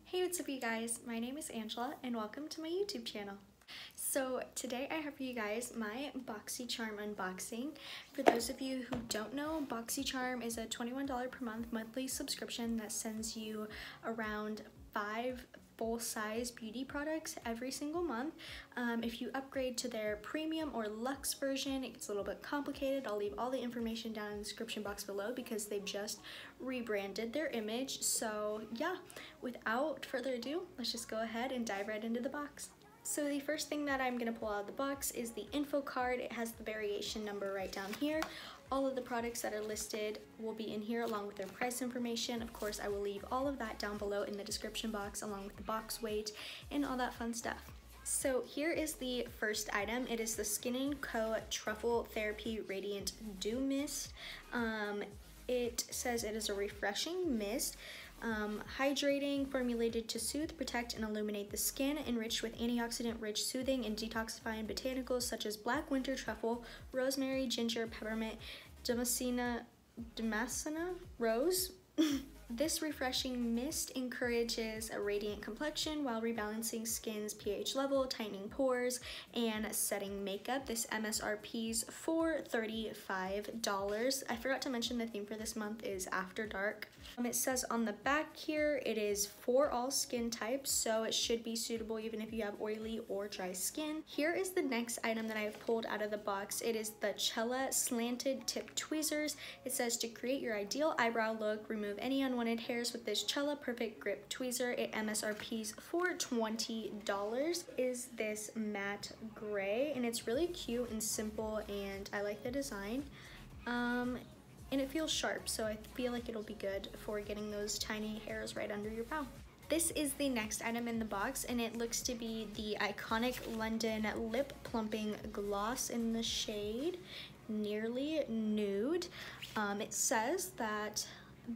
Hey, what's up you guys? My name is Angela and welcome to my YouTube channel. So today I have for you guys my Boxycharm unboxing. For those of you who don't know, Boxycharm is a $21 per month monthly subscription that sends you around 5 full-size beauty products every single month. If you upgrade to their premium or luxe version, it gets a little bit complicated. I'll leave all the information down in the description box below because they've just rebranded their image. So yeah, without further ado, let's just go ahead and dive right into the box. So the first thing that I'm going to pull out of the box is the info card. It has the variation number right down here. All of the products that are listed will be in here along with their price information. Of course, I will leave all of that down below in the description box along with the box weight and all that fun stuff. So here is the first item. It is the Skin&Co Truffle Therapy Radiant Dew Mist. It says it is a refreshing mist, hydrating, formulated to soothe, protect, and illuminate the skin, enriched with antioxidant-rich, soothing, and detoxifying botanicals such as black winter truffle, rosemary, ginger, peppermint, damascena rose. This refreshing mist encourages a radiant complexion while rebalancing skin's pH level, tightening pores, and setting makeup. This MSRP's for $35. I forgot to mention the theme for this month is After Dark. It says on the back here it is for all skin types, so it should be suitable even if you have oily or dry skin. Here is the next item that I've pulled out of the box. It is the Chella Slanted Tip Tweezers. It says to create your ideal eyebrow look, remove any unwanted hairs with this Chella Perfect Grip Tweezer. It MSRP's for $20. Is this matte gray, and it's really cute and simple, and I like the design. And it feels sharp, so I feel like it'll be good for getting those tiny hairs right under your brow. This is the next item in the box, and it looks to be the iconic London Lip Plumping Gloss in the shade Nearly Nude. It says that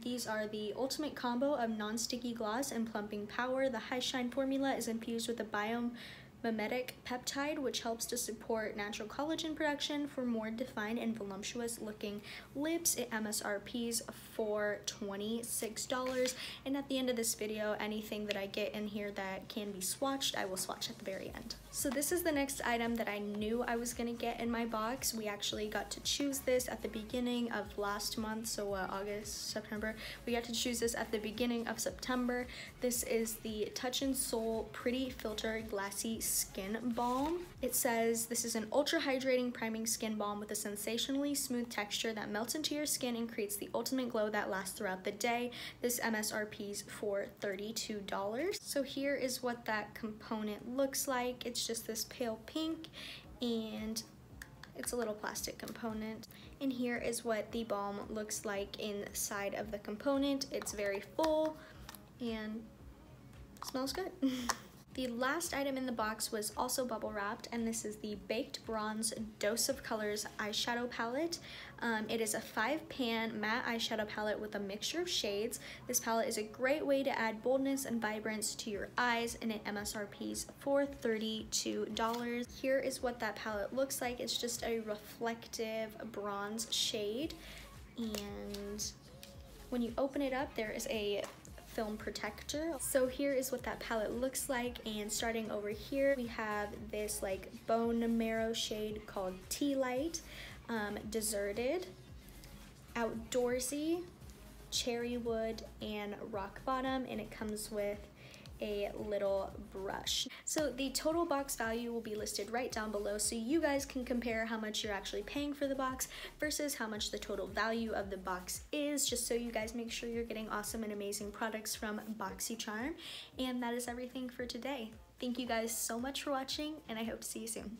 these are the ultimate combo of non-sticky gloss and plumping power. The high shine formula is infused with a biomimetic peptide, which helps to support natural collagen production for more defined and voluptuous looking lips. It MSRP's for $26. And at the end of this video, anything that I get in here that can be swatched, I will swatch at the very end. So this is the next item that I knew I was gonna get in my box. We actually got to choose this at the beginning of last month, so August, September. We got to choose this at the beginning of September. This is the Touch and Soul Pretty Filter Glassy Skin Balm. It says this is an ultra hydrating priming skin balm with a sensationally smooth texture that melts into your skin and creates the ultimate glow that lasts throughout the day. This MSRP's for $32. So here is what that component looks like. It's just this pale pink, and it's a little plastic component. And here is what the balm looks like inside of the component. It's very full and smells good. The last item in the box was also bubble wrapped, and this is the Baked Bronze Dose of Colors eyeshadow palette. It is a 5-pan matte eyeshadow palette with a mixture of shades. This palette is a great way to add boldness and vibrance to your eyes, and it MSRP's for $32. Here is what that palette looks like. It's just a reflective bronze shade, and when you open it up, there is a film protector. So here is what that palette looks like, and starting over here we have this like bone marrow shade called Tea Light, Deserted, Outdoorsy, Cherry Wood, and Rock Bottom, and it comes with a little brush. So the total box value will be listed right down below, so you guys can compare how much you're actually paying for the box versus how much the total value of the box is, just so you guys make sure you're getting awesome and amazing products from Boxycharm. And that is everything for today. Thank you guys so much for watching, and I hope to see you soon.